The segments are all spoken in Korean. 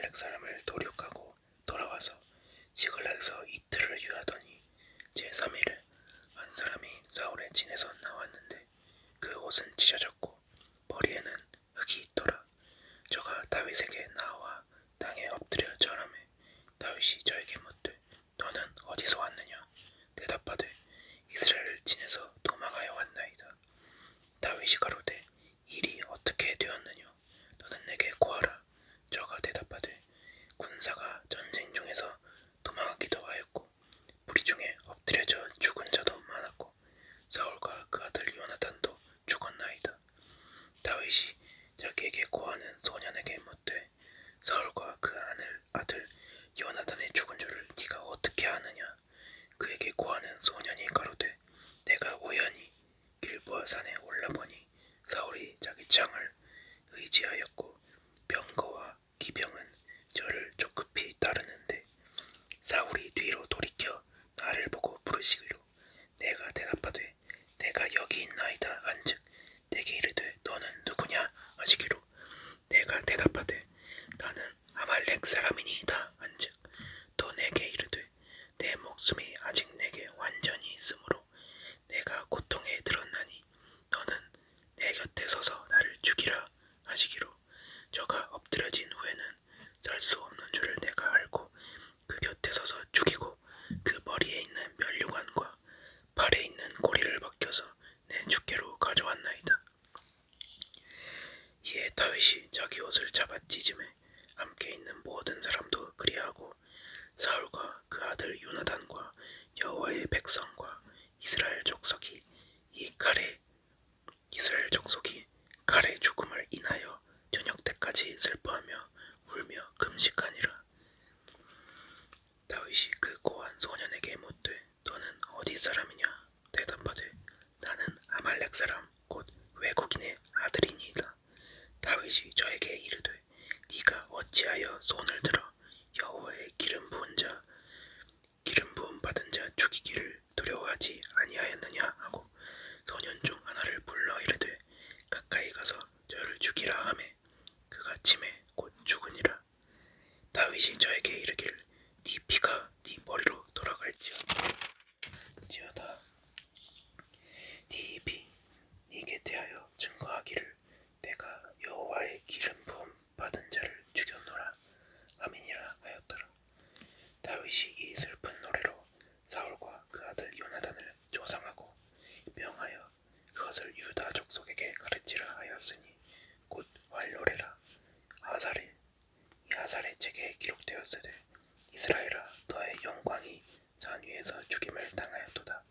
아말렉 사람을 도륙하고 돌아와서 시글락에서 이틀을 유하더니 제3일에 한 사람이 사울의 진에서 나왔는데 그 옷은 찢어졌고 머리에는 흙이 있더라. 저가 다윗에게 나와 땅에 엎드려 절하매 다윗이 저에게 묻되 너는 어디서 왔느냐? 대답하되 이스라엘 진에서 도망하여 왔나이다. 다윗이 가로되 일이 어떻게 되었느냐? 너는 내게 고하라. 저가 대답하되 군사가 전쟁 중에서 도망하기도 하였고 무리 중에 엎드려져 죽은 자도 많았고 사울과 그 아들 요나단도 죽었나이다. 다윗이 자기에게 고하는 소년에게 묻되 사울과 그 아들 요나단의 죽은 줄을 네가 어떻게 아느냐? 그에게 고하는 소년이 가로되 내가 우연히 길보아 산에 올라보니 사울이 자기 창을 의지하였고 병거와 기병은 저를 조급히 따르는데 사울이 뒤로 돌이켜 나를 보고 부르시기로 내가 대답하되 내가 여기 있나이다 한즉 내게 이르되 너는 누구냐 하시기로 내가 대답하되 나는 아말렉 사람이니이다 한즉 또 내게 이르되 내 목숨이 아직 내게 완전히 있으므로 내가 고통에 들었나니 너는 내 곁에 서서 나를 죽이라 하시기로 저가 엎드려진 후에는 살 수 없는 줄을 내가 알고 그 곁에 서서 죽이고 그 머리에 있는 면류관과 발에 있는 고리를 벗겨서 내 주께로 가져왔나이다. 이에 다윗이 자기 옷을 잡아 찢음에 함께 있는 모든 사람도 그리하고 사울과 그 아들 요나단과 여호와의 백성과 이스라엘 족속이 칼의 죽음을 인하여 저녁 때까지 슬퍼하며 울며 금식하니라. 다윗이 그 고한 소년에게 묻되 너는 어디 사람이냐? 대답하되 나는 아말렉 사람 곧 외국인의 아들이니이다. 다윗이 저에게 이르되 네가 어찌하여 손을 들어 여호와의 기름 부음 받은 자 죽이기를 두려워하지 아니하였느냐 하고 소년 중 하나를 불러 이르되 가까이 가서 저를 죽이라 하매 그가 침에 곧 죽으니라. 다윗이 저에게 이르길 네 피가 네 머리로 돌아갈지어다. 네 입이 네게 대하여 증거하기를 내가 여호와의 기름 부음 받은 자를 죽였노라 아멘이라 하였더라. 다윗이 이 슬픈 노래로 사울과 그 아들 요나단을 조상하고 명하여 그것을 유다 족속에게 가르치라 하였으니 곧 활노래라. 아살의 책에 기록되었으되 이스라엘아 너의 영광이 산 위에서 죽임을 당하였도다.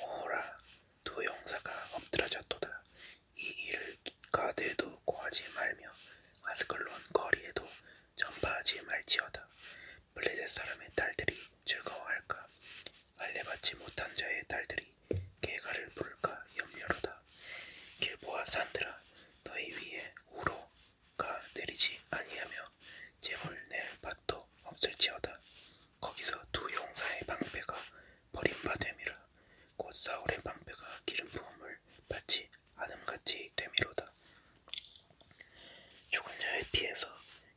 오호라 두 용사가 엎드러졌도다. 이 일을 가드에도 고하지 말며 아스글론 거리에도 전파하지 말지어다. 블레셋 사람의 딸들이 즐거워할까? 알레받지 못한 자의 딸들이 개가를 부를까 염려로다. 길보아 산들아 너희 위에 우로가 내리지 아니하며 재물 낼 밭도 없을지어다. 거기서 두 용사의 방패가 버림바 됨이라. 곧 사울의 방패가 기름 부음을 받지 않음같이 됨이로다. 죽은 자의 피에서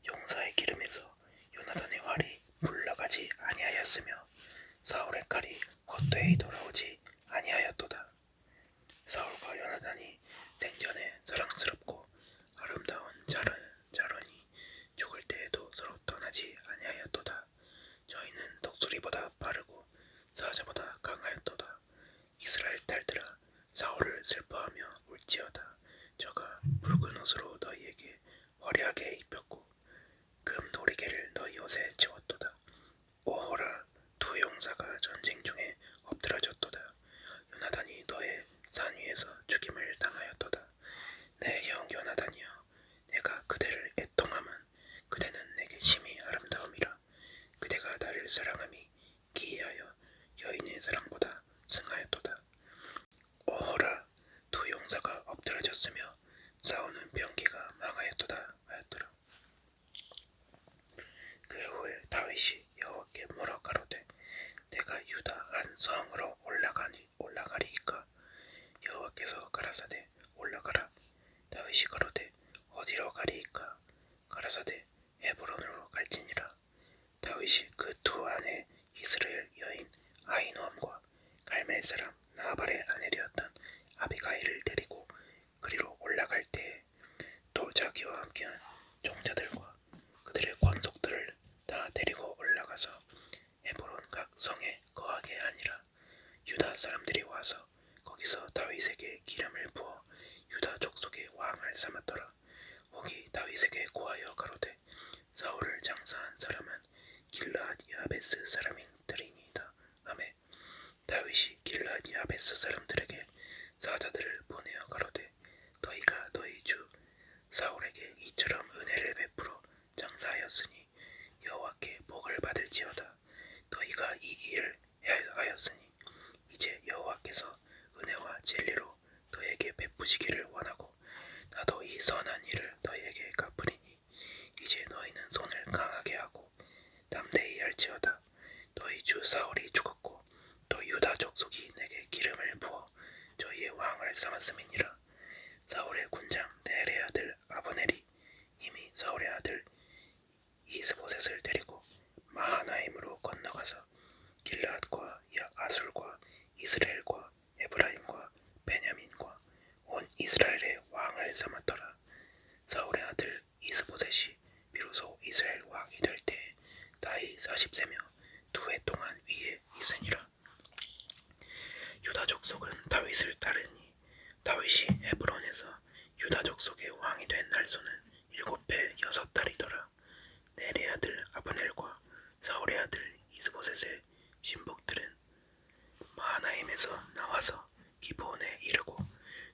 용사의 기름에서 요나단의 활이 물러가지 아니하였으며 사울의 칼이 헛되이 돌아오지 아니하였도다. 사울과 요나단이 생전에 사랑스럽고 아름다운 자러니 죽을 때에도 서로 떠나지 아니하였도다. 저희는 독수리보다 빠르고 사자보다 강하였도다. 이스라엘 딸들아 사울을 슬퍼하며 울지어다. 저가 붉은 옷으로 너희에게 화려하게 입혔고 금 도리개를 너희 옷에 채웠도다. 오호라 두 용사가 전쟁 중에 엎드러졌도다. 요나단이 너의 산 위에서 죽임을 당하였도다. 내 형 요나단이여 내가 그대를 애통함은 그대는 내게 심히 아름다움이라. 그대가 나를 사랑함이 기이하여 여인의 사랑보다 승하였도다. 오호라 두 용사가 엎드러졌으며 싸우는 병기가 망하였도다 하였더라. 그 후에 다윗이 여호와께 물어 가로되 내가 유다 한 성으로 올라가리이까? 여호와께서 가라사대 올라가라. 다윗이 가로되 어디로 가리이까? 가라사대 헤브론으로 갈지어다. 사람 나발의 아내 되었던 아비가일을 데리고 그리로 올라갈 때에 또 자기와 함께한 종자들과 그들의 권속들을 다 데리고 올라가서 헤브론 각 성에 거하게 하니라. 유다 사람들이 와서 거기서 다윗에게 기름을 부어 유다 족속의 왕을 삼았더라. 거기 다윗에게 고하여 가로되 사울을 장사한 사람은 길르앗 야베스 사람들이니이다 하매 다윗이 길르앗 야베스 사람들에게 사자들을 보내어 가로되 너희가 너희 주 사울에게 이처럼 은혜를 베풀어 장사하였으니 여호와께 복을 받을지어다. 너희가 이 일을 하였으니 이제 여호와께서 은혜와 진리로 너에게 베푸시기를 원하고 나도 이 선한 일을 너희에게 갚으리니 이제 너희는 손을 강하게 하고 담대히 할지어다. 너희 주 사울이 죽었고 또 유다 족속이 내게 기름을 부어 저희의 왕을 삼았음이니라. 사울의 군장 넬의 아들 아브넬이 이미 사울의 아들 이스보셋을 데리고 마하나임으로 건너가서 길르앗과 아술과 이스라엘과 에브라임과 베냐민과 온 이스라엘의 왕을 삼았더라. 사울의 아들 이스보셋이 비로소 이스라엘 왕이 될 때에 나이 40세며 2해 동안 위에 있으니라. 유다 족속은 다윗을 따르니 다윗이 헤브론에서 유다 족속의 왕이 된 날수는 7해 6달이더라. 넬의 아들 아브넬과 사울의 아들 이스보셋의 신복들은 마하나임에서 나와서 기브온에 이르고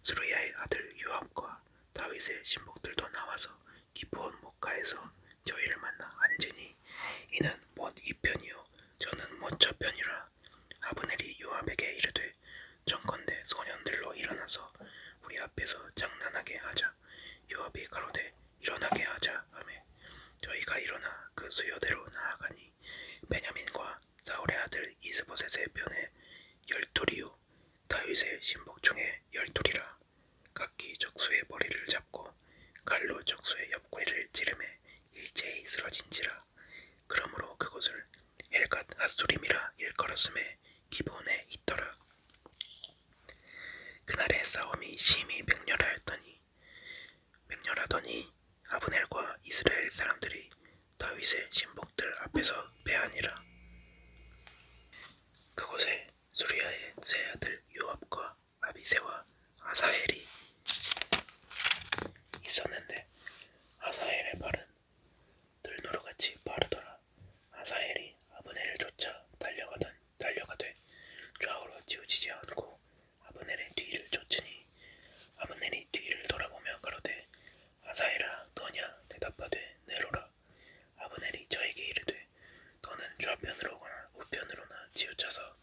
스루야의 아들 요압과 다윗의 신복들도 나와서 기브온 목가에서 저희를 만나 앉으니 이는 못 이편이요 저는 못 저편이라. 아브넬이 요압에게 이르되 정컨대 소년들로 일어나서 우리 앞에서 장난하게 하자. 요압이 가로되 일어나게 하자 하매 저희가 일어나 그 수요대로 나아가니 베냐민과 사울의 아들 이스보셋의 편에 12이요 다윗의 신복 중에 12이라. 각기 적수의 머리를 잡고 칼로 적수의 옆구리를 찌르매 일제히 쓰러진지라. 그러므로 그곳을 엘갓 핫수림이라 일컬었음에 기브온에 있더라. 그날의 싸움이 심히 맹렬하더니 아브넬과 이스라엘 사람들이 다윗의 신복들 앞에서 패하니라. 그곳에 수리아의 세 아들 요압과 아비새와 아사헬이 있었는데 아사헬의 발은 들노루같이 빠르더라. 아사헬이 아브넬을 쫓아 달려가되 좌우로 치우치지 않고 아브넬의 뒤를 쫓으니 아브넬이 뒤를 돌아보며 가로되 아사헬아 너냐 대답하되 내로라. 아브넬이 저에게 이르되 너는 좌편으로나 우편으로나 치우쳐서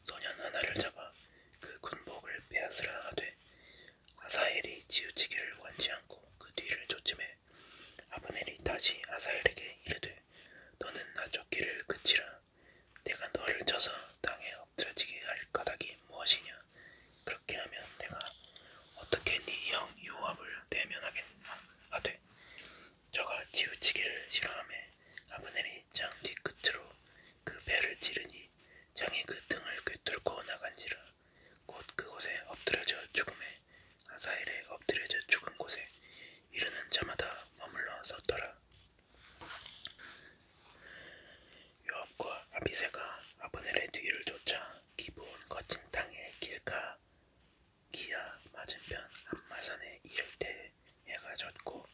소년 하나를 잡아 그 군복을 빼앗으라 하되 아사헬이 치우치기를 원치 않고 그 뒤를 쫓음에 아브넬이 다시 아사헬에게 이르되 너는 나 쫓기를 그치라. 내가 너를 쳐서 땅에 엎드러지게 할 까닭이 무엇이냐. 그렇게 하면 내가 어떻게 네 형 요압을 대면하겠나 하되 저가 치우치기를 싫어하매 아브넬이 장 뒤끝으로 그 배를 찌르니 장이 그 등을 꿰뚫고 나간지라. 곧 그곳에 엎드려져 죽음에 아사헬의 엎드려져 죽은 곳에 이르는 자마다 머물러 섰더라. 요압과 아비새가 아브넬의 뒤를 쫓아 기브온 거친 땅의 길가 기야 맞은편 암마산에 이를 때에 해가 졌고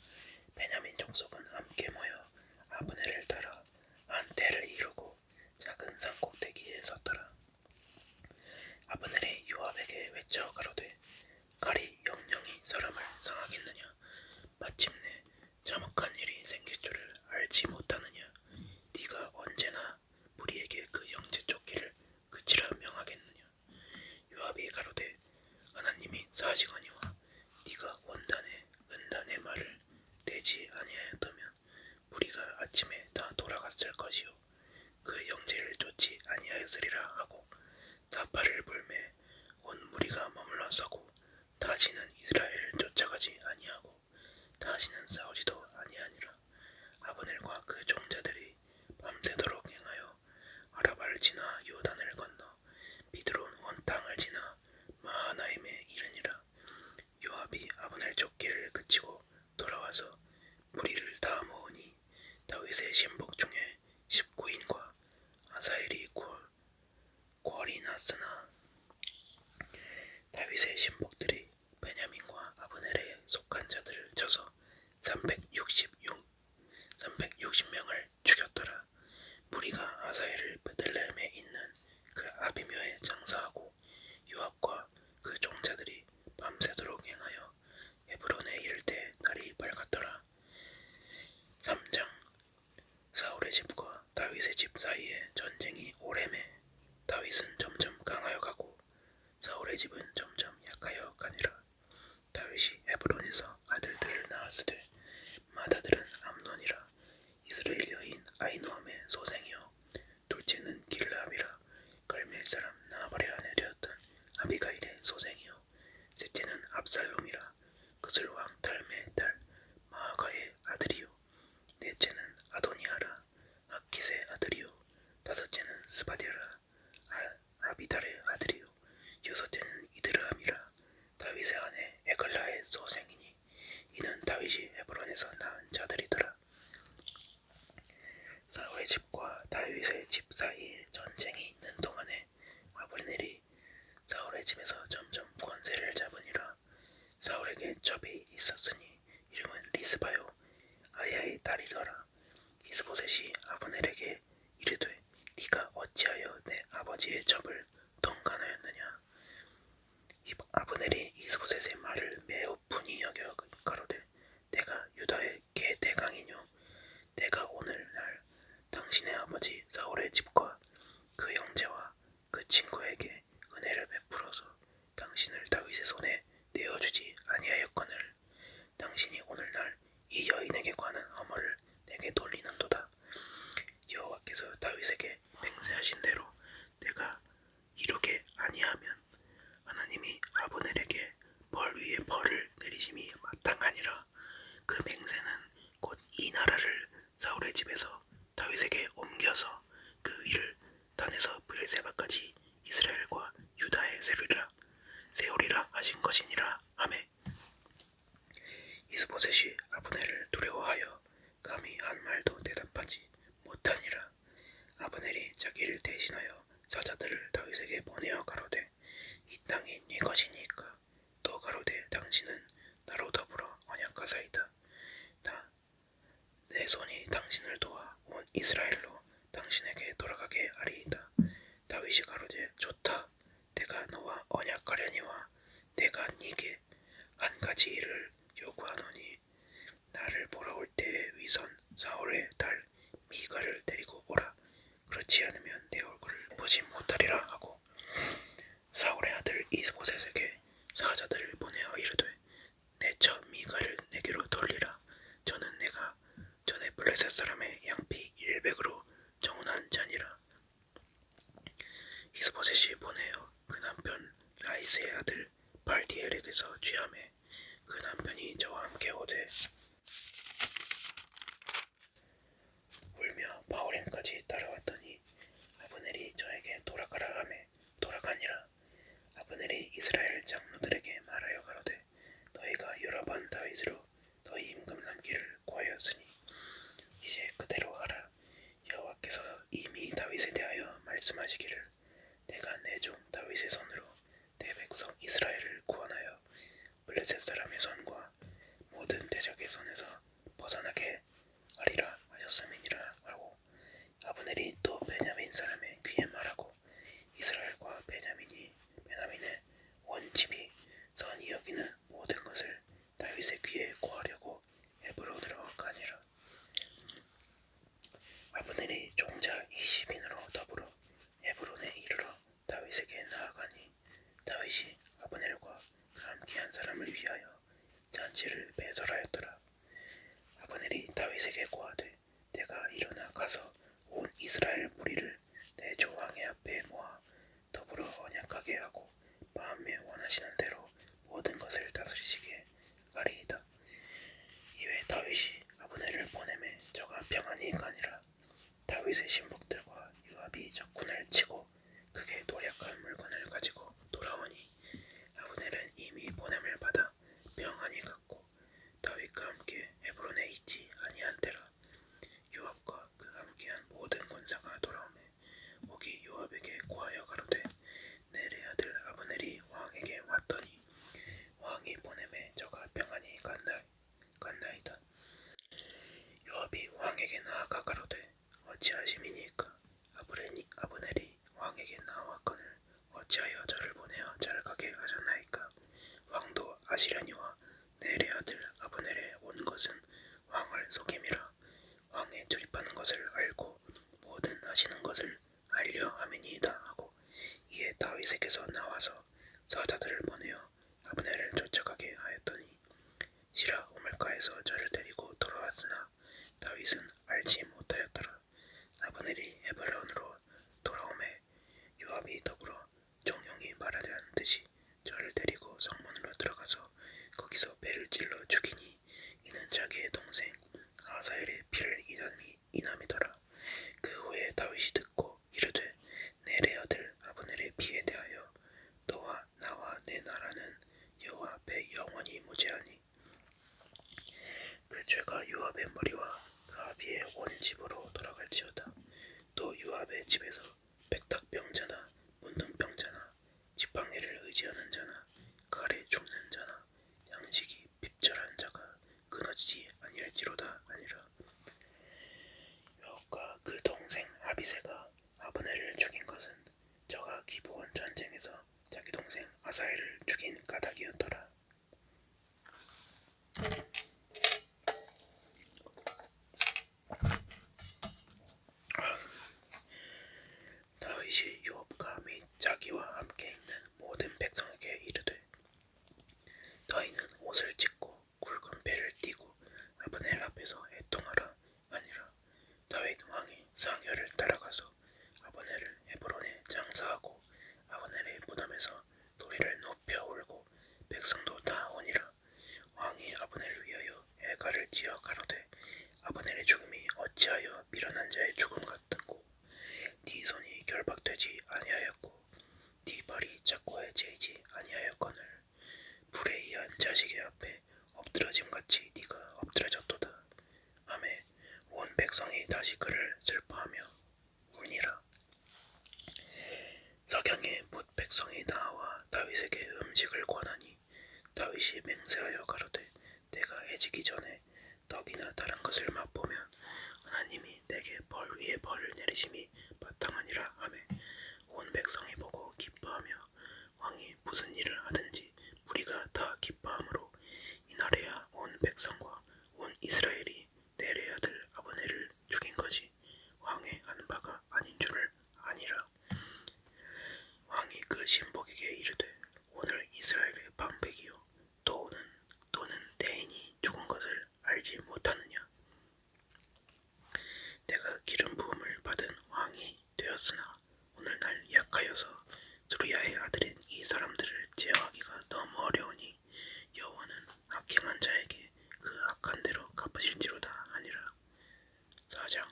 베냐민 족속은 함께 모여 아브넬을 따라 안테를 이루고 작은 산 꼭대기에 섰더라. 아브넬이 요압에게 외쳐 가로되 칼이 영영이 사람을 상하겠느냐. 마침내 참혹한 일이 생길 줄을 알지 못하느냐. 네가 언제나 무리에게 그 형제 쫓기를 그치라 명하겠느냐. 요압이 가로되 하나님이 사시거니와 네가 원단에 은단의 말을 대지 아니하였다면 무리가 아침에 다 돌아갔을 것이요 그 형제를 쫓지 아니하였으리라 하고 나팔을 불매 온 무리가 머물러 서고 다시는 이스라엘을 쫓아가지 아니하고 다시는 싸우지도 아니하니라. 아브넬과 그 종자들이 밤새도록 행하여 아라바를 지나 요단을 건너 비드론 온 땅을 지나 다윗의 신복들이 베냐민과 아브넬에 속한 자들을 쳐서 360명을 죽였더라. 무리가 아사엘을 베들레헴에 있는 그 아비묘에 장사하고 요압과 그 종자들이 밤새도록 행하여 헤브론에 이를 때 날이 밝았더라. 3장. 사울의 집과 다윗의 집 사이에 전쟁이 오래매 다윗은 점점 강하여 가고 사울의 집은 점점 약하여 가니라. 다윗이 헤브론에서 아들들을 낳았으되 맏아들은 암논이라. 이스라엘 여인 아히노함의 소생이요 둘째는 길라압이라. 갈멜 사람 나발의 아내 되었던 아비가일의 소생이요 셋째는 압살롬이라. 그슬 왕 달메의 딸 마아가의 아들이요 넷째는 아도니아라. 아킷의 아들이요 다섯째는 스바디라. 아비달의 아들이요 여섯째는 이드르함이라. 다윗의 아내 에글라의 소생이니 이는 다윗이 헤브론에서 낳은 자들이더라. 사울의 집과 다윗의 집 사이에 전쟁이 있는 동안에 아브넬이 사울의 집에서 점점 권세를 잡으니라. 사울에게 첩이 있었으니 이름은 리스바요 아야의 딸이더라. 이스보셋이 아브넬에게 이르되 네가 어찌하여 내 아버지의 첩을 동간하였느냐. 아브넬이 이스보셋의 말을 매우 분이 여겨 가로되 내가 유다의 개대강이뇨. 내가 오늘날 당신의 아버지 사울의 집과 그 형제와 그 친구에게 은혜를 베풀어서 당신을 다윗의 손에 내어주지 아니하였거늘 당신이 오늘날 이 여인에게 관한 허물을 내게 돌리는도다. 여호와께서 다윗에게 맹세하신 대로 내가 이루게 아니하면 하나님이 아브넬에게 벌 위에 벌을 내리심이 마땅하니라. 그 맹세는 곧 이 나라를 사울의 집에서 다윗에게 옮겨서 그 위를 단에서 브엘세바까지 이스라엘과 유다에 세우리라 하신 것이니라 하매 이스보셋이 아브넬을 두려워하여 감히 한 말도 대답하지 못하니라. 아브넬이 자기를 대신하여 사자들을 다윗에게 보내어 가로되 이 땅이 네 것이니까 또 가로되 당신은 나로 더불어 언약하사이다. 내 손이 당신을 도와 온 이스라엘로 당신에게 돌아가게 하리이다. 다윗이 가로되 좋다. 내가 너와 언약하려니와 내가 네게 한 가지 일을 요구하노니 나를 보러 올 때에 위선 사울의 딸 미가를 데리고 오라. 그렇지 않으면 내 얼굴을 보지 못하리라 하고 사울의 아들 이스보셋에게 사자들을 보내어 이르되 내 첩 미가를 내게로 돌리라. 저는 내가 전에 블레셋 사람의 양피 100으로 정운한 자니라. 이스보셋이 보내어 그 남편 라이스의 아들 발디엘에게서 취하매 그 남편이 저와 함께 오되 울며 바후림까지 따라왔더니 아브넬이 저에게 돌아가라 하매 돌아가니라. 아브넬이 이스라엘 장로들에게 말하여 가로되 너희가 여러 번 다윗으로 너희 임금 삼기를 구하였으니 이제 그대로 하라. 여호와께서 이미 다윗에 대하여 말씀하시기를 내가 내 종 다윗의 손으로 내 백성 이스라엘을 구원하여 블레셋 사람의 손과 모든 대적의 손에서 벗어나게 하리라 하셨음이니라 하고 아브넬이 또 베냐민 사람의 귀에 말하고 이스라엘과 베냐민의 온 집이 선이 여기는 모든 것을 다윗의 귀에 고하려고 헤브론으로 가니라. 아브넬이 종자 20인으로 더불어 헤브론에 이르러 다윗에게 나아가니 다윗이 아브넬과 그 함께한 사람을 위하여 잔치를 배설하였더라. 아브넬이 다윗에게 고하되 내가 일어나 가서 온 이스라엘 무리를 내 주 왕의 앞에 모아 더불어 언약하게 하고 마음에 원하시는 대로 모든 것을 다스리시게 하리이다. 이에 다윗이 아브넬을 보내매 저가 평안히 가니라. 다윗의 신복들과 요압이 적군을 치고 크게 도략한 물건을 가지고 돌아오니 아브넬은 이미 보냄을 받아 평안히 갔고 다윗과 함께 헤브론에 있지 아니한 때라. 요압과 그 함께한 모든 군사가 돌아오매 옥이 요압에게 고하여 가로되 넬의 아들 아브넬이 왕에게 왔더니 다윗에게서 나와서 사자들을 보내어 아브넬을 쫓아가게 하였더니 시라 우물가에서 저를 데리고 돌아왔으나 다윗은 알지 못하였더라. 아브넬이 헤브론으로 돌아오매 요압이 더불어 종용이 말하려는 듯이 저를 데리고 성문으로 들어가서 거기서 배를 찔러 죽이니 이는 자기의 동생 아사엘의 피를 인함이더라. 그 후에 다윗이 듣고 이르되 넬의 아들 아브넬의 피에 대하여 너와 나와 내 나라는 여호와 앞에 영원히 무죄하니 그 죄가 요압의 머리와 그 아비의 온 집으로 돌아갈지어다. 또 요압의 집에서 백탁병자나 문둥병자나 지팡이를 의지하는 자나 칼에 죽는 자나 양식이 핍절한 자가 끊어지지 아니할지로다 하니라. 요압과 그 동생 아비새가 아브넬을 죽인 것은 저가 기브온 전쟁에서 자기 동생 아사엘을 죽인 까닭이었더라. 다윗이 요압과 및 자기와 함께 있는 모든 백성에게 이르되 너희는 옷을 찢고 굵은 배를 띠고 아브넬 앞에서 애통하라 하니라. 다윗 왕이 상여를 따라가서 아브넬을 헤브론에 장사하고 아브넬의 무덤에서 소리를 높여 울고 백성도 다 오니라. 왕이 아브넬을 위하여 애가를 지어 가로되 아브넬의 죽음이 어찌하여 미련한 자의 죽음 같고 네 손이 결박되지 아니하였고 네 발이 착고에 채이지 아니하였거늘 불에 의한 자식의 앞에 엎드러짐같이 네가 엎드러졌도다 하매 온 백성이 다시 그를 슬퍼하며 우니라. 석양에 뭇 백성이 나와 다윗에게 음식을 권하니 다윗이 맹세하여 가로되 내가 해지기 전에 떡이나 다른 것을 맛보면 하나님이 내게 벌 위에 벌을 내리심이 바탕하니라 하매 온 백성이 보고 기뻐하며 왕이 무슨 일을 하든지 우리가 다 기뻐하므로 이날에야 온 백성과 온 이스라엘이 넬의 아들 아브넬을 죽인 것이 왕의 한 바가 아닌 줄을 아니라. 왕이 그 신복에게 이르되 오늘 이스라엘의 방백이요 또는 대인이 죽은 것을 알지 못하느냐. 내가 기름 부음을 받은 왕이 되었으나 오늘날 약하여서 수리야의 아들인 이 사람들을 제어하기가 너무 어려우니 여호와는 악행한 자에게 그 악한 대로 갚으실지로다 하니라. 4장.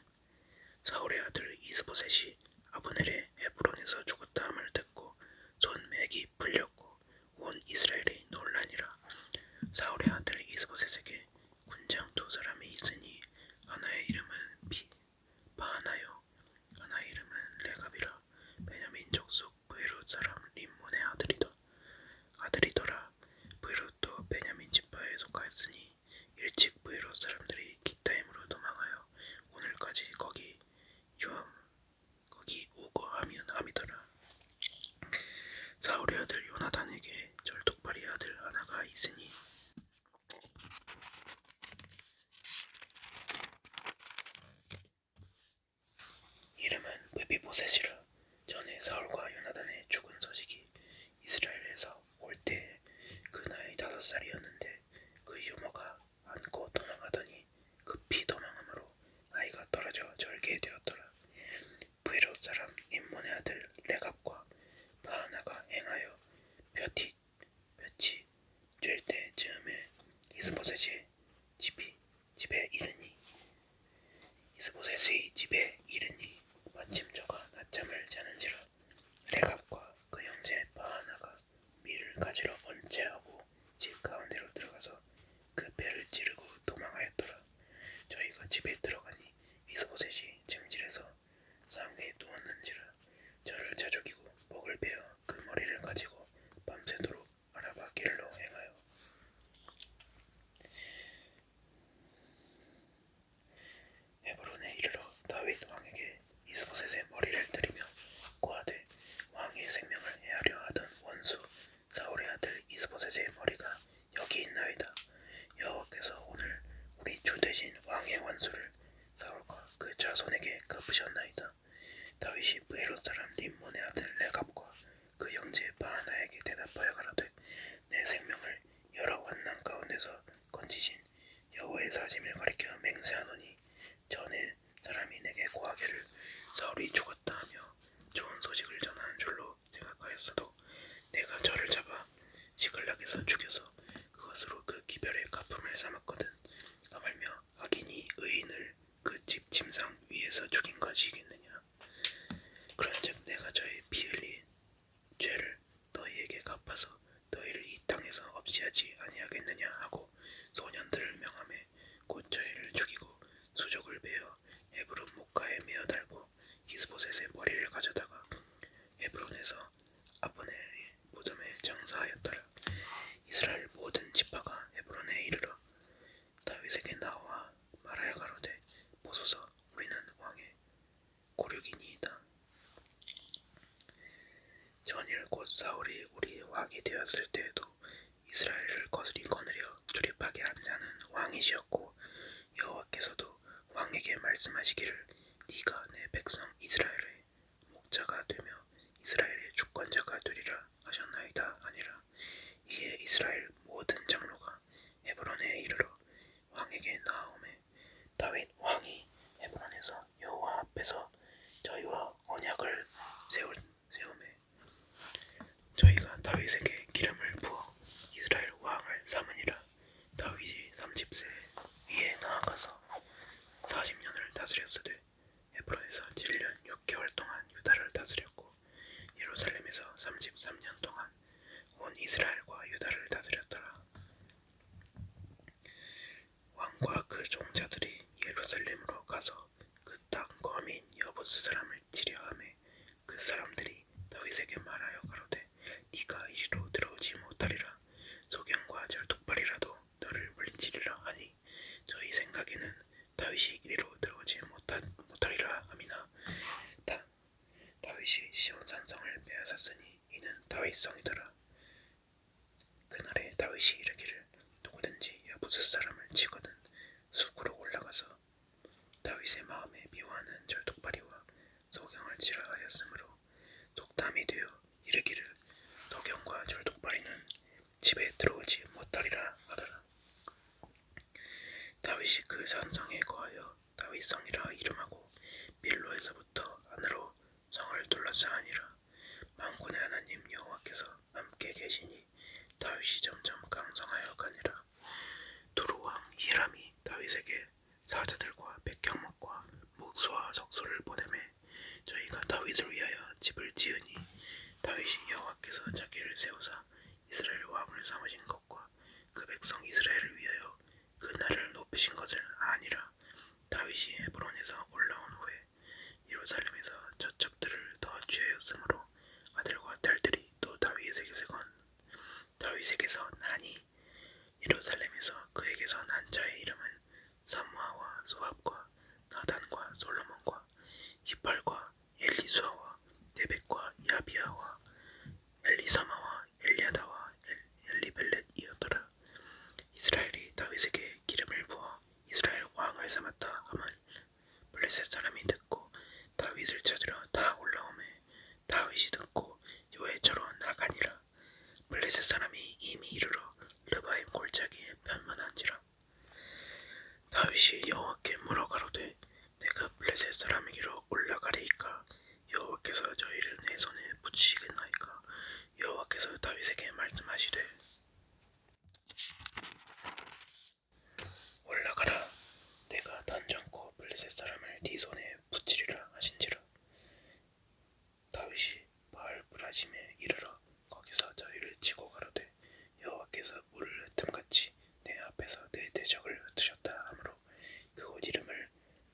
사울의 아들 이스보셋이 아브넬의 헤브론에서 죽었다 함을 듣고 손맥이 풀렸고 온 이스라엘이 놀라니라. 사울의 아들 이스보셋에게 군장 2사람이 있으니 하나의 이름은 바하나요 하나의 이름은 레갑이라. 베냐민 족속 브에롯 사람 림몬의 아들이더라. 브에롯도 베냐민 지파에 속하였으니 일찍 브에롯 사람들이 기타임으로 도망하여 오늘까지 거기 우거함이더라. 사울의 아들 요나단에게 절뚝발이 아들 하나가 있으니 이름은 므비보셋이라. 전에 사울과 요나단의 죽은 소식이 이스라엘에서 올 때에 그 나이 5살이었는데 그 유모가 안고 도망하더니 급히 도망함으로 아이가 떨어져 절개 되었더라. 브에롯 사람 림몬의 아들 레갑과 바하나가 행하여 볕이 쬐 때 즈음에 이스보셋의 집에 이르니 마침 저가 낮잠을 자는지라. 레갑과 그 형제 바하나가 밀을 가지러 번제하고 집 가운데로 들어가서 그 배를 찌르고 도망하였더라. 저희가 집에 들어가니 이스보셋이 찜질에서 상위에 누웠는지라. 저를 자죽이고 목을 베어 그 머리를 가지고 밤새도록 아라바 길로 행하여 헤브론에 이르러 다윗 왕에게 이스보셋의 머리를 들이며 고하되 왕의 생명을 해하려 하던 원수 사울의 아들 이스보셋의 머리가 여기 있나이다. 여호와께서 오늘 우리 주 대신 왕의 원수를 사울과 그 자손에게 갚으셨나이다. 다윗이 브에롯 사람 림몬의 아들 레갑과 그 형제 앞에서 죽여서 그것으로 그 기별의 갚음을 삼았거든. 하물며 악인이 의인을 그 집 침상 위에서 죽인 것이겠느냐. 그런즉 내가 저희 피 흘린 죄를 너희에게 갚아서 너희를 이 땅에서 없이하지 아니하겠느냐 하고 소년들을 명하매 곧 저희를 죽이고 수족을 베어 헤브론 목가에 메어 달고 이스보셋의 머리를 가져다가 헤브론에서 아브넬의 무덤에 장사하였더라. 이스라엘 모든 지파가 헤브론에 이르러 다윗에게 나와 말하여 가로되 보소서 우리는 왕의 고륙이니이다. 전일 곧 사울이 우리 왕이 되었을 때에도 이스라엘을 거스리 거느려 출입하게 한 자는 왕이시었고 여호와께서도 왕에게 말씀하시기를 네가 내 백성 이스라엘의 목자가 되며 이스라엘의 주권자가 되리라 하셨나이다 아니라. 이에 이스라엘 모든 장로가 헤브론에 이르러 왕에게 나아오매 다윗 왕이 헤브론에서 여호와 앞에서 저희와 언약을 세우매 저희가 다윗에게 기름을 부어 이스라엘 왕을 삼으니라. 다윗이 30세 위에 나아가서 40년을 다스렸으되 헤브론에서 7년 6개월 동안 유다를 다스렸고 예루살렘에서 33년 동안 온 이스라엘과 유다를 다스렸더라. 왕과 그 종자들이 예루살렘으로 가서 그 땅 거민 여부스 사람을 치려하매 그 사람들이 다윗에게 말하여 가로되 네가 이리로 들어오지 못하리라. 소경과 절뚝발이라도 너를 물리치리라 하니 저희 생각에는 다윗이 이리로 들어오지 못하리라 함이나 다윗이 시온산성을 빼앗았으니 이는 다윗성이더라. 그날에 다윗이 이르기를 누구든지 여부스 사람을 치거든 숲으로 올라가서 다윗의 마음에 미워하는 절뚝발이와 소경을 치라 하였으므로 속담이 되어 이르기를 소경과 절뚝발이는 집에 들어오지 못하리라 하더라. 다윗이 그 산성에 거하여 다윗성이라 이름하고 밀로에서부터 안으로 성을 둘러싸니라. 만군의 하나님 여호와께서 함께 계시니 다윗이 점점 강성하여 가니라. 두루왕 히람이 다윗에게 사자들과 백경목과 목수와 적수를 보내매 저희가 다윗을 위하여 집을 지으니 다윗이 여호와께서 자기를 세우사 이스라엘 왕을 삼으신 것과 그 백성 이스라엘을 위하여 그 날을 높이신 것을 아니라. 다윗이 헤브론에서 올라온 후에 예루살렘에서 저척들을 더 취하였으므로 아들과 딸들이 또 다윗에게서 나니 예루살렘에서 그에게서 난 자의 이름은 삼무아와 소압과 나단과 솔로몬과 히팔과 엘리수아와 데백과 야비아와 엘리사마와 엘리아다와 엘리벨렛이었더라. 이스라엘이 다윗에게 기름을 부어 이스라엘 왕을 삼았다 함을 블레셋 사람이 듣고 다윗을 찾으러 다 올라오매 다윗이 듣고 요새처로 나가니라. 블레셋 사람이 이미 이르러 르바임 골짜기에 편만한지라. 다윗이 여호와께 물어 가로되 내가 블레셋 사람에게로 올라가리이까 여호와께서 저희를 내 손에 붙이시겠나이까. 여호와께서 다윗에게 말씀하시되 올라가라. 내가 단정코 블레셋 사람을 네 손에 붙이리라 하신지라. 다윗이 바알브라짐에 이르러 거기서 저희를 치고 가로되 여호와께서 물을 흩음같이 내 앞에서 내 대적을 흩으셨다 하므로 그곳 이름을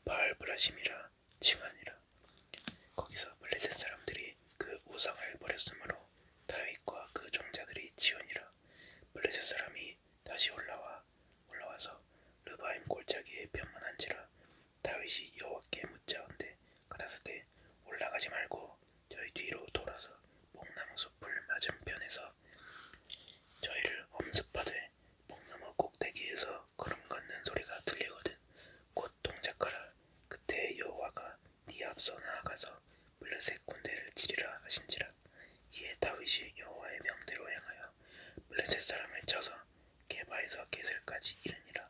바알브라짐이라 칭하니라. 거기서 블레셋 사람들이 그 우상을 버렸으므로 다윗과 그 종자들이 지으니라. 블레셋 사람이 다시 올라와서 르바임 골짜기에 편만한지라. 다윗이 여호와께 묻자온데 가라사대 올라가지 말고 저희 뒤로 돌아서 뽕나무 숲을 맞은편에서 저희를 엄습하되 뽕나무 꼭대기에서 걸음 걷는 소리가 들리거든 곧 동작하라. 그때 여호와가 네 앞서 나아가서 블레셋 군대를 치리라 하신지라. 이에 다윗이 여호와의 명대로 행하여 블레셋 사람을 쳐서 게바에서 게셀까지 이르니라.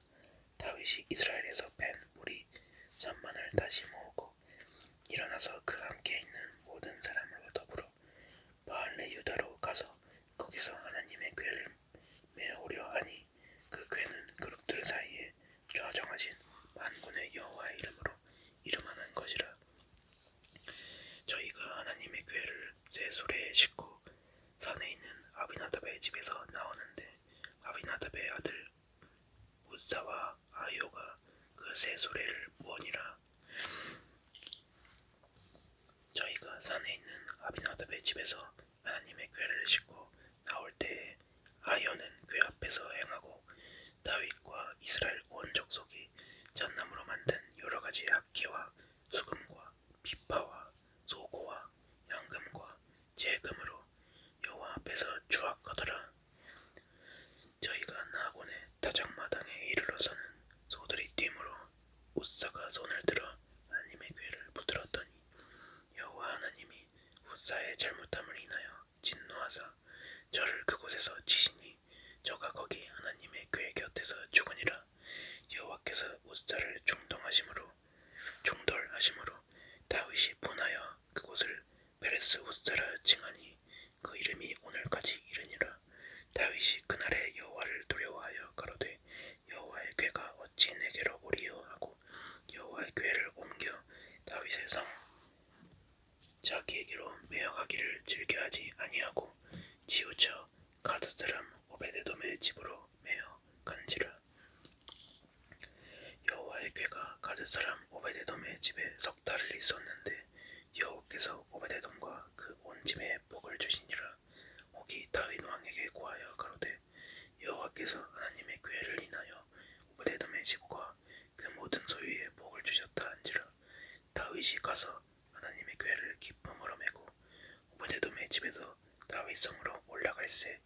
다윗이 이스라엘에서 뺀 무리 3만을 다시 모으고 일어나서 그 함께 있는 모든 사람으로 더불어 바알레 유다로 가서 거기서 하나님의 궤를 새 수레에 싣고 산에 있는 아비나답의 집에서 나오는데 아비나답의 아들 우사와 아히오가 그 새 수레를 보니라. 저희가 산에 있는 아비나답의 집에서 하나님의 궤를 싣고 나올 때에 아히오는 궤 앞에서 행하고 다윗과 이스라엘 온 족속이 잣나무로 만든 여러 가지 악기와 수금과 비파와 소고와 양금과 재금으로 여호와 앞에서 주악하더라. 저희가 나곤의 다장마당에 이르러서는 소들이 뛰므로 우사가 손을 들어 하나님의 궤를 붙들었더니 여호와 하나님이 우사의 잘못함을 인하여 진노하사 저를 그곳에서 치시니 저가 거기 하나님의 궤 곁에서 죽으니라. 여호와께서 우사를 중돌하심으로 다윗이 분하여 그곳을 베레스 우사라 칭하니 그 이름이 오늘까지 이르니라. 다윗이 그날에 여호와를 두려워하여 가로되 여호와의 궤가 어찌 내게로 오리요 하고 여호와의 궤를 옮겨 다윗의 성 자기에게로 메어가기를 즐겨하지 아니하고 치우쳐 가드 사람 오베데돔의 집으로 메어 간지라. 여호와의 궤가 가드 사람 오베데돔의 집에 석 달을 있었는데 여호와께서 오베데돔과 그 온 집에 복을 주시니라. 옥이 다윗 왕에게 고하여 가로되 여호와께서 하나님의 궤를 인하여 오베데돔의 집과 그 모든 소유에 복을 주셨다 한지라. 다윗이 가서 하나님의 궤를 기쁨으로 메고 오베데돔의 집에서 다윗 성으로 올라갈새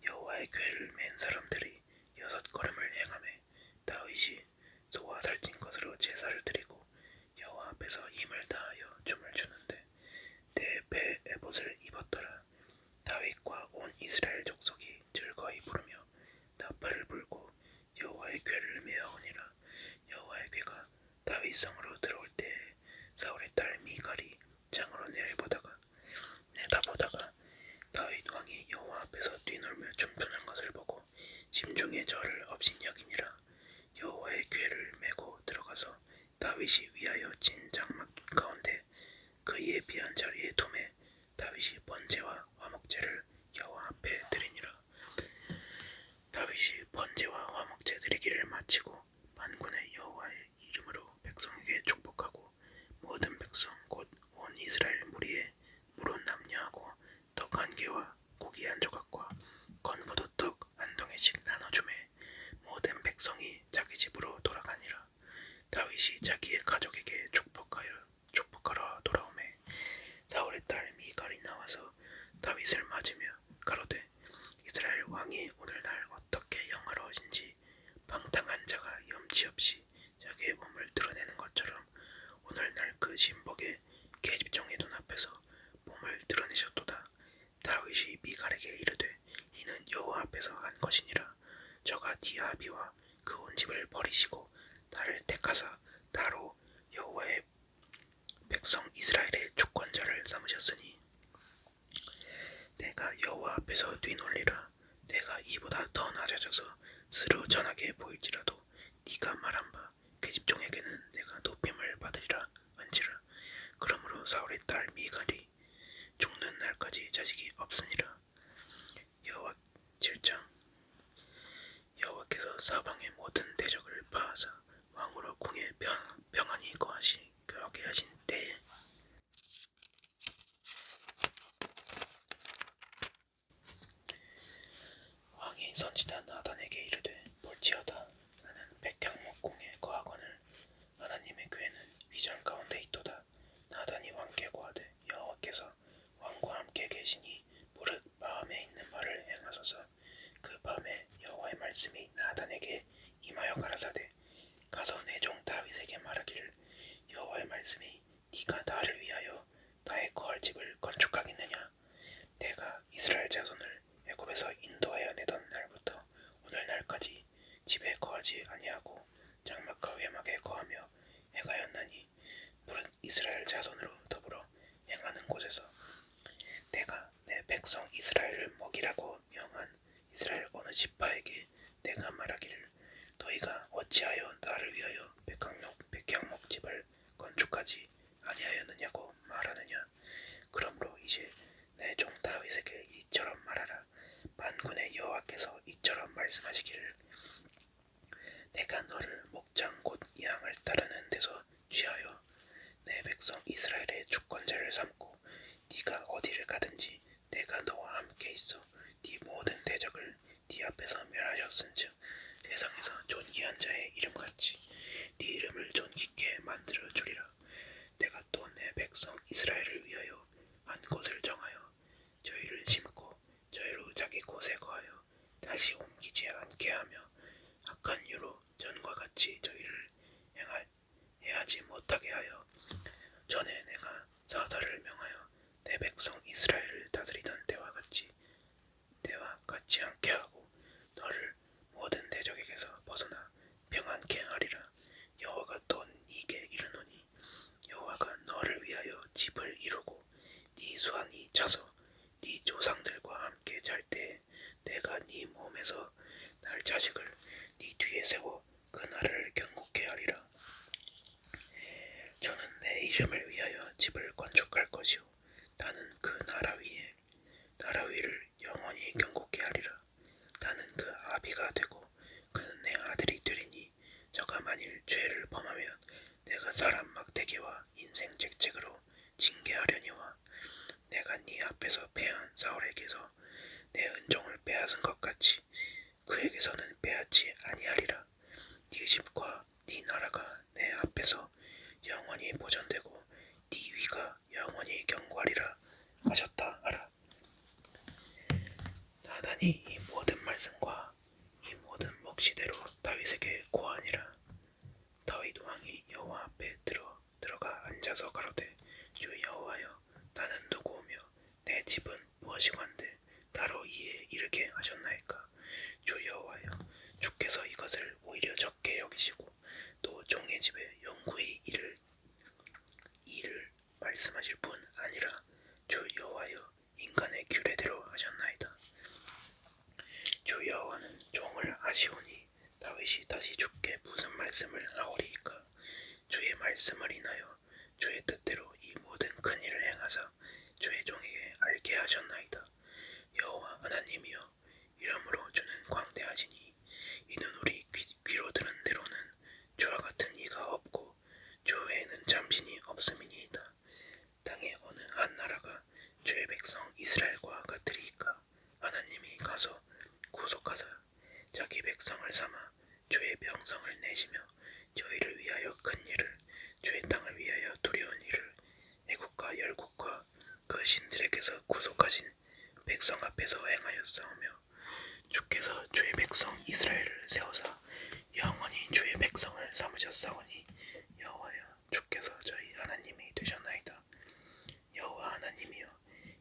여호와의 궤를 맨 사람들이 6걸음을 행하매 다윗이 소와 살찐 것으로 제사를 드리고 여호와 앞에서 힘을 다하여 춤을 추는데 내 배에 에봇을 입었더라. 다윗과 온 이스라엘 족속이 즐거이 부르며 나팔을 불고 여호와의 궤를 메어오니라. 여호와의 궤가 다윗 성으로 들어올 때에 사울의 딸 미갈이 장으로 내다보다가 다윗 왕이 여호와 앞에서 뛰놀며 춤추는 것을 보고 심중에 저를 업신여기니라. 여호와의 궤를 메고 들어가서 다윗이 위하여 진 장막 가운데 그의 비한 자리에 두매 다윗이 번제와 화목제를 여호와 앞에 드리니라. 다윗이 번제와 화목제 드리기를 마치고 만군의 여호와의 이름으로 백성에게 축복하고 모든 백성 곧 온 이스라엘 무리에 물은 남녀하고 떡 한 개와 고기 한 조각과 건포도떡 한 덩이씩 나눠주매 모든 백성이 자기 집으로 돌아가니라. 다윗이 자기의 가족에게 축복하러 돌아오매 사울의 딸 미갈이 나와서 다윗을 맞으며 가로되 이스라엘 왕이 오늘날 어떻게 영화로우신지 방탕한 자가 염치 없이 자기의 몸을 드러내는 것처럼 오늘날 그 신복의 계집종의 눈앞에서 몸을 드러내셨도다. 다윗이 미갈에게 이르되 이는 여호와 앞에서 한 것이니라. 저가 네 아비와 그 온 집을 버리시고 나를 택하사 나로 여호와의 백성 이스라엘의 주권자를 삼으셨으니 내가 여호와 앞에서 뛰놀리라. 내가 이보다 더 낮아져서 스로 전하게 보일지라도 네가 말한 바 계집종에게는 내가 높임을 받으리라 한지라. 그러므로 사울의 딸 미갈이 죽는 날까지 자식이 없으니라. 여호와 7장. 여호와께서 사방의 모든 대적을 파하사 왕으로 궁에 평안히 거하게 하신 때에 왕이 선지자 나단에게 이르되 볼지어다 나는 백향목 궁에 거하거늘 하나님의 궤는 위전 가운데 있도다. 나단이 왕께 고하되 여호와께서 왕과 함께 계시니 무릇 마음에 있는 말을 행하소서. 그 밤에 여호와의 말씀이 나단에게 임하여 가라사대 가서 내 종 다윗에게 말하기를 여호와의 말씀이 네가 나를 위하여 나의 거할 집을 건축하겠느냐. 내가 이스라엘 자손을 애굽에서 인도하여 내던 날부터 오늘날까지 집에 거하지 아니하고 장막과 회막에 거하며 행하였나니 무릇 이스라엘 자손으로 더불어 행하는 곳에서 내가 내 백성 이스라엘을 먹이라고 명한 이스라엘 어느 지파에게 내가 말하기를 너희가 어찌하여 나를 위하여 백향목 집을 건축하지 아니하였느냐고 말하느냐. 그러므로 이제 내 여호와께서 이처럼 말씀하시기를 내가 너를 목장 곧 양을 따르는 데서 취하여 내 백성 이스라엘의 주권자를 삼고 네가 어디를 가든지 내가 너와 함께 있어 네 모든 대적을 네 앞에서 멸하셨은즉 세상에서 존귀한 자의 이름같이 네 이름을 존귀케 만들어 주리라. 내가 또 내 백성 이스라엘을 위하여 한 곳을 정하여 저희를 심고 저희로 자기 곳에 거하여 다시 옮기지 않게 하며 악한 유로 전과 같이 저희를 해하지 못하게 하여 전에 내가 사사를 명하여 내 백성 이스라엘을 다스리던 때와 같지 않게 하고 너를 모든 대적에게서 벗어나 평안케 하리라. 여호와가 또 네게 이르노니 여호와가 너를 위하여 집을 이루고 네 수완이 차서 네 조상들과 함께 잘 때에 내가 네 몸에서 날 자식을 네 뒤에 세워 그 나라를 견고케 하리라. 저는 내 이름을 위하여 집을 건축할 것이요 나는 그 나라 위를 영원히 견고케 하리라. 나는 그 아비가 되고 그는 내 아들이 되리니 저가 만일 죄를 범하면 내가 사람 막대기와 인생 책책으로 징계하려니와 내가 네 앞에서 패한 사울에게서 내 은종을 빼앗은 것 같이 그에게서는 빼앗지 아니하리라. 네 집과 네 나라가 내 앞에서 영원히 보존되고 네 위가 영원히 견고하리라 하셨다 하라. 나단이 이 모든 말씀과 이 모든 묵시대로 다윗에게 고하니라. 다윗 왕이 여호와 앞에 들어가 앉아서 가로되 주 여호와여 나는 누구오며 내 집은 무엇이건대 나로 이에 이르게 하셨나이까. 주 여호와여 주께서 이것을 오히려 적게 여기시고 또 종의 집에 영구히 일을 말씀하실 뿐 아니라 주 여호와여 인간의 규례대로 하셨나이다. 주 여호와는 종을 아시오니 다윗이 다시 주께 무슨 말씀을 하오리이까. 주의 말씀을 인하여 주의 뜻대로 이 모든 큰 일을 행하사 주의 종에게 알게 하셨나이다. 여호와 하나님이여 이러므로 주는 광대하시니 이는 우리 귀로 들은 대로는 주와 같은 이가 없고 주 외에는 잠신이 없음이니이다. 땅의 어느 한 나라가 주의 백성 이스라엘과 같으리이까. 하나님이 가서 구속하사 자기 백성을 삼아 주의 명성을 내시며 저희를 위하여 큰 일을 주의 땅을 위하여 두려운 일을 애국과 열국과 그 신들에게서 구속하신 백성 앞에서 행하였사오며 주께서 주의 백성 이스라엘을 세우사 영원히 주의 백성을 삼으셨사오니 여호와여 주께서 저희 하나님이 되셨나이다. 여호와 하나님이여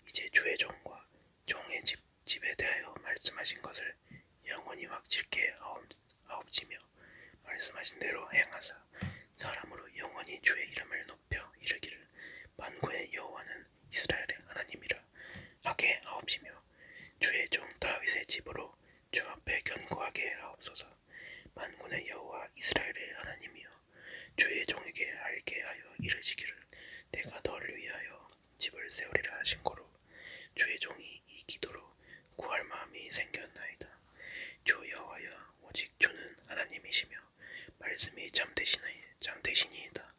이제 주의 종과 종의 집에 대하여 말씀하신 것을 영원히 확실케 하옵시며 말씀하신 대로 행하사 사람으로 영원히 주의 이름을 높여 이르기를 만군의 여호와는 이스라엘의 하나님이라 하게 하옵시며 주의 종 다윗의 집으로 주 앞에 견고하게 하옵소서. 만군의 여호와 이스라엘의 하나님이여 주의 종에게 알게 하여 이르시기를 내가 너를 위하여 집을 세우리라 하신 고로 주의 종이 이 기도로 구할 마음이 생겼나이다. 주 여호와여 오직 주는 하나님이시며 말씀이 잠되시니이다.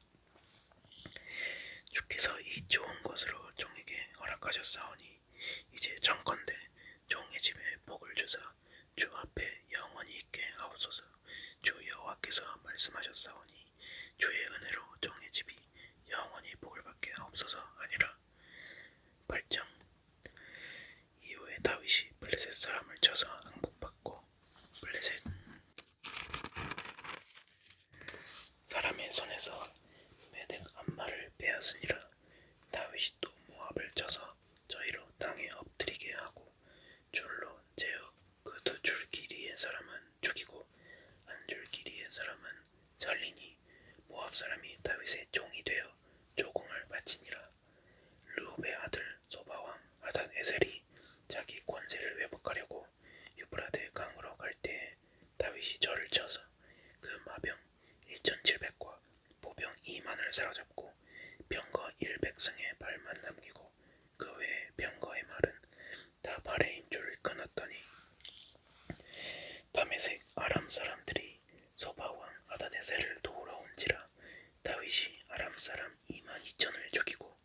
주께서 이 좋은 것으로 종에게 허락하셨사오니 이제 정컨대 종의 집에 복을 주사 주 앞에 영원히 있게 하옵소서. 주 여호와께서 말씀하셨사오니 주의 은혜로 종의 집이 영원히 복을 받게 하옵소서 하니라. 8장 이후에 다윗이 블레셋 사람을 쳐서 항복받고 블레셋 사람의 손에서 메덱 암마를 빼앗으니라. 다윗이 또 모압을 쳐서 저희로 땅에 엎드리게 하고 줄로 재어 그 사람들이 소바왕 아다네셀을 도우러 온지라 다윗이 아람 사람 22,000을 죽이고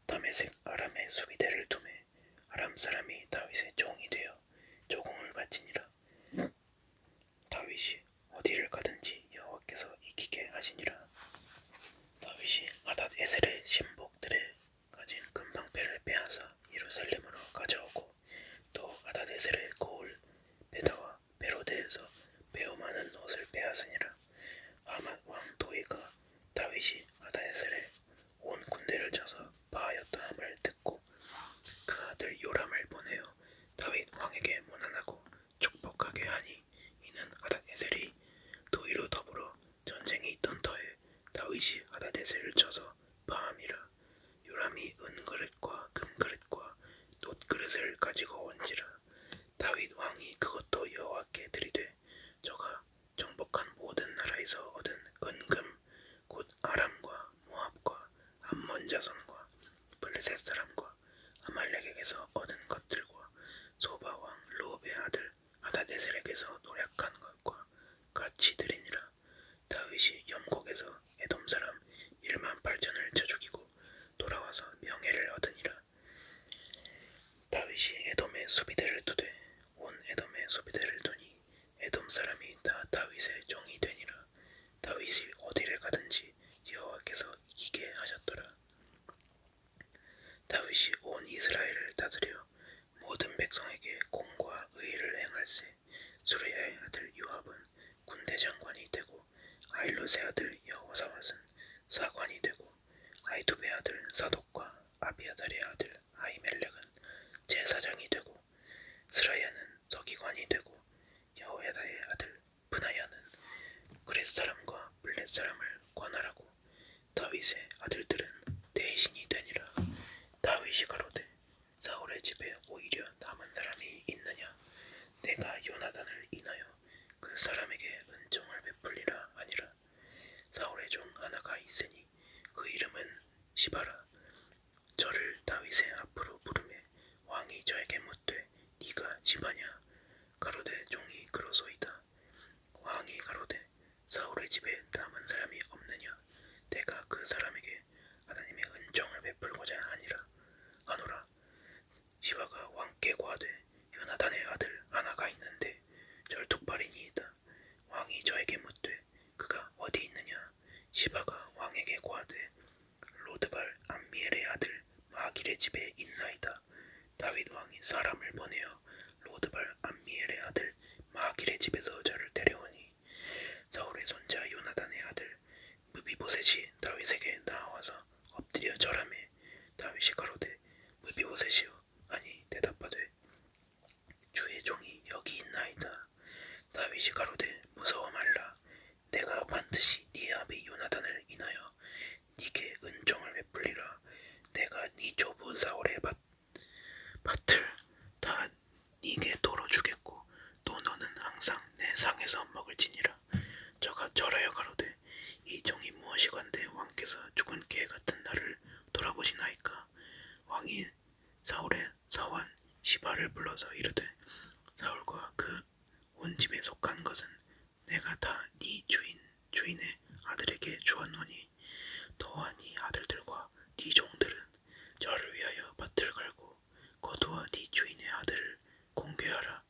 다메섹 아람의 수비대를 두매 아람 사람이 다윗의 종이 되어 조공을 바치니라. 다윗이 어디를 가든지 여호와께서 이기게 하시니라. 다윗이 아닷에셀의 신복들의 가진 금방패를 빼앗아 예루살렘으로 가져오고 또 아닷에셀의 거울 베다와 베로데에서 매우 많은 옷을 빼앗으니라. 아맛 왕 도이가 다윗이 아닷에셀에 온 군대를 쳐서 파하였다 함을 듣고 그 아들 요람을 보내어 다윗 왕에게 문안하고 축복하게 하니 이는 아닷에셀이 도이로 더불어 전쟁이 있던 터에 다윗이 아닷에셀을 쳐서 파함이라. 요람이 은그릇과 금그릇과 놋그릇을 가지고 온지라. 다윗 왕이 그것도 여호와께 드리되 저가 정복한 모든 나라에서 얻은 은금 곧 아람과 모압과 암몬 자손과 블레셋 사람과 아말렉에게서 얻은 것들과 소바 왕 로업의 아들 아닷에셀에게서 노력한 것과 같이 드리니라. 다윗이 염곡에서 에돔 사람 18,000을 쳐 죽이고 돌아와서 명예를 얻으니라. 다윗이 에돔의 수비대를 두되 온 에돔의 수비대를 두니 에돔 사람이 다 다윗의 종이 되니라. 다윗이 어디를 가든지 여호와께서 이기게 하셨더라. 다윗이 온 이스라엘을 다스려 모든 백성에게 공과 의를 행할세. 수레야의 아들 요압은 군대 장관이 되고 아일롯의 아들 여호사밧은 사관이 되고 아이두베의 아들 사독과 아비아달의 아들 아히멜렉은 제사장이 되고 스라야는 서기관이 되고 여호야다의 아들 브나야는 그렛 사람과 블렛 사람을 관할하고 다윗의 아들들은 대신이 되니라. 다윗이 가로되 사울의 집에 오히려 남은 사람이 있느냐? 내가 요나단을 인하여 그 사람에게 은총을 베풀리라 하니라. 사울의 종 하나가 있으니 그 이름은 시바라. 저를 다윗의 앞으로 부르매 왕이 저에게 묻되 네가 시바냐? 가로되 종이 그러소이다. 왕이 가로되 사울의 집에 남은 사람이 없느냐? 내가 그 사람에게 하나님의 은총을 베풀고자 하니라 하노라. 시바가 왕께 고하되 요나단의 아들 하나가 있는데 절뚝발이니이다. 왕이 저에게 묻되 그가 어디 있느냐? 시바가 왕에게 고하되 로드발 암미엘의 아들 마길의 집에 있나이다. 다윗 왕이 사람을 보내어 로드발 암미엘의 아들 마길의 집에서 저를 데려오니 사울의 손자 요나단의 아들 무비보셋이 다윗에게 나와서 엎드려 절하매 다윗이 가로되 무비보셋이여 하니 대답하되 주의 종이 여기 있나이다. 다윗이 가로되 무서워 말라. 내가 반드시 네 아비 요나단을 인하여 네게 은총을 베풀리라. 내가 네 조부 사울의 밭을 다 네게 도로 주겠고 또 너는 항상 내 상에서 먹을지니라. 저가 절하여 가로되 이 종이 무엇이건대 왕께서 죽은 개 같은 나를 돌아보시나이까? 왕이 사울의 사환 시바를 불러서 이르되 사울과 그 온 집에 속한 것은 내가 다 네 주인의 아들에게 주었노니 너와 네 아들들과 네 종들은 저를 위하여 밭을 갈고 거두어 네 주인의 아들을 공개하라.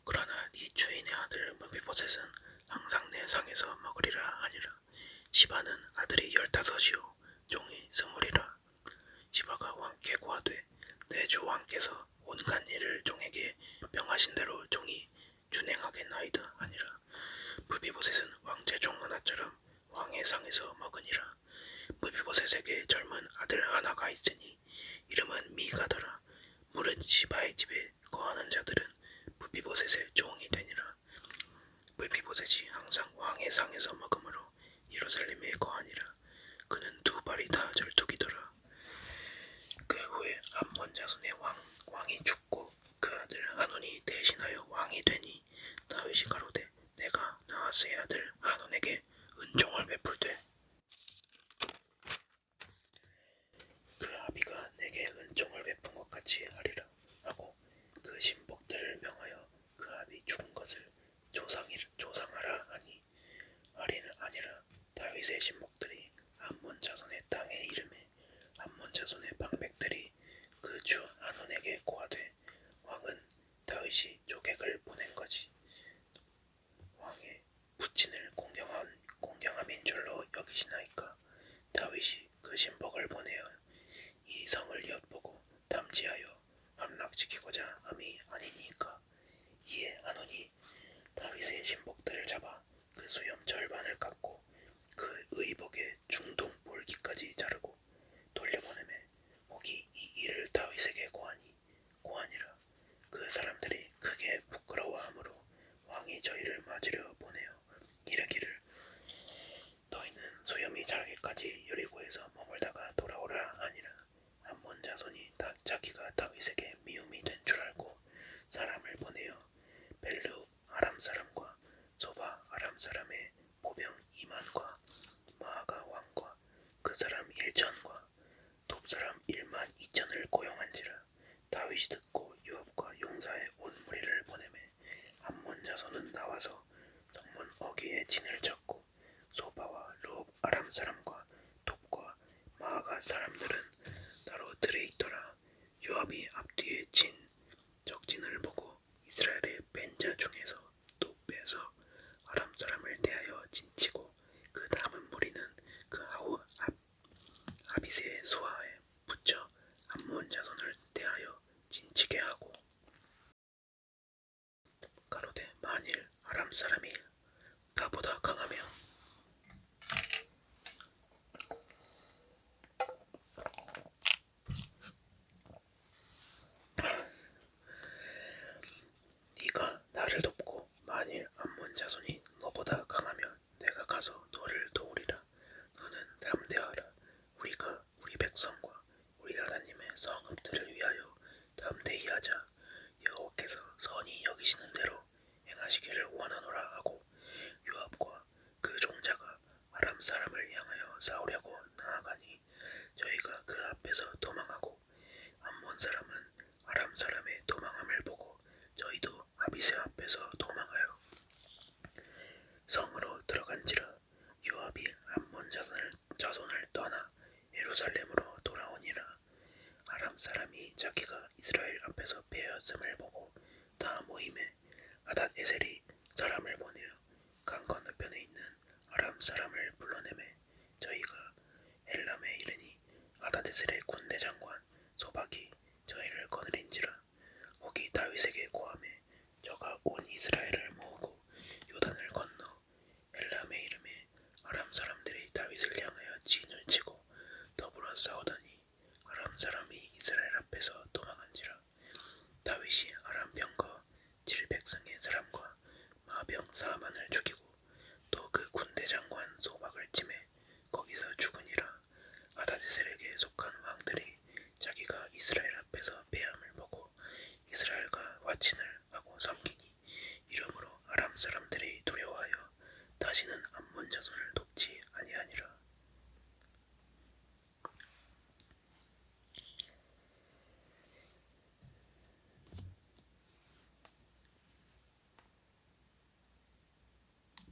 그러나 네 주인의 아들 무비보셋은 항상 내 상에서 먹으리라 하니라. 시바는 아들이 15이요 종이 20이라. 시바가 왕께 고하되 내 주 왕께서 온갖 일을 종에게 명하신 대로 종이 준행하겠나이다 하니라. 무비보셋은 왕제 종 하나처럼 왕의 상에서 먹으니라. 무비보셋에게 젊은 아들 하나가 있으니 이름은 미가더라. 무릇 시바의 집에 거하는 자들은 무비보셋의 종이 되니라. 무비보셋이 항상 왕의 상에서 먹으므로 예루살렘에 거하니라. 그는 두 발이 다 절뚝이더라. 그 후에 암몬 자손의 왕이 죽고 그 아들 하논이 대신하여 왕이 되니 다윗이 가로되 내가 나하스의 아들 하논에게 은총을 베풀되 그 아비가 내게 은총을 베푼 것 같이 하리라 하고 그 신복들을 명하여 그 아비 죽은 것을 조상일 자손의 방백들이 그 주 한온에게 고하되 왕은 다윗이 조객을 보낸 거지. 왕의 부친을 공경함인 줄로 여기시나이까. 다윗이 그 신복을 보내어 이 성을 엿보고 담지하여 함락시키고자 함이 아니니까. 이에 한온이 다윗의 신복들을 잡아 그 수염 절반을 깎고 그 의복의 중동 볼기까지 자르고 돌려보내매 혹이 이 일을 다윗에게 고하니라. 그 사람들이 크게 부끄러워하므로 왕이 저희를 맞으려 보내어 이르기를 너희는 수염이 자라기까지 여리고에서 머물다가 돌아오라 하니라. 암몬 자손이 자기가 다윗에게 미움이 된 줄 알고 사람을 보내어 벨루 아람 사람과 소바 아람 사람의 보병 2만과 마아가 왕과 그 사람 1천과 톱 사람 1만 2천을 고용한지라. 다윗이 듣고 요압과 용사의 온 무리를 보내매 암몬 자손은 나와서 성문 어귀에 진을 쳤고 소바와 롭 아람 사람과 톱과 마아가 사람들은 따로 들에 있더라. 요압이 앞뒤에 친 적진을 보고 이스라엘의 뺀 자 중에서 또 빼서 아람 사람을 대하여 진치고 그 남은 무리는 그 아우 아비새의 수하에 붙여 암몬 자손을 대하여 진치게 하고 가로되 만일 아람 사람이 나보다 강하며 네가 나를 돕고 만일 암몬 자손이 너보다 강하면 내가 가서 너를 도우리라. 너는 담대하라. 우리가 우리 백성과 우리 하나님의 성읍들을 위하여 담대히 하자. 여호와께서 선히 여기시는 대로 행하시기를 원하노라 하고 요압과 그 종자가 아람 사람을 향하여 싸우려고 나아가니 저희가 그 앞에서 도망하고 암몬 사람은 아람 사람의 도망함을 보고 저희도 아비새 앞에서 도망하여 성으로 들어간지라. 요압이 암몬 자손을 떠나 예루살렘으로 돌아오니라. 아람 사람이 자기가 이스라엘 앞에서 패하였음을 보고 다 모임에 하닷 에셀이 사람을 보내어 강 건너편에 있는 아람 사람을 불러내매 저희가 엘람에 이르니 하닷 에셀의 군대 장관 소박이 저희를 거느린지라. 혹이 다윗에게 고하매 저가 온 이스라엘을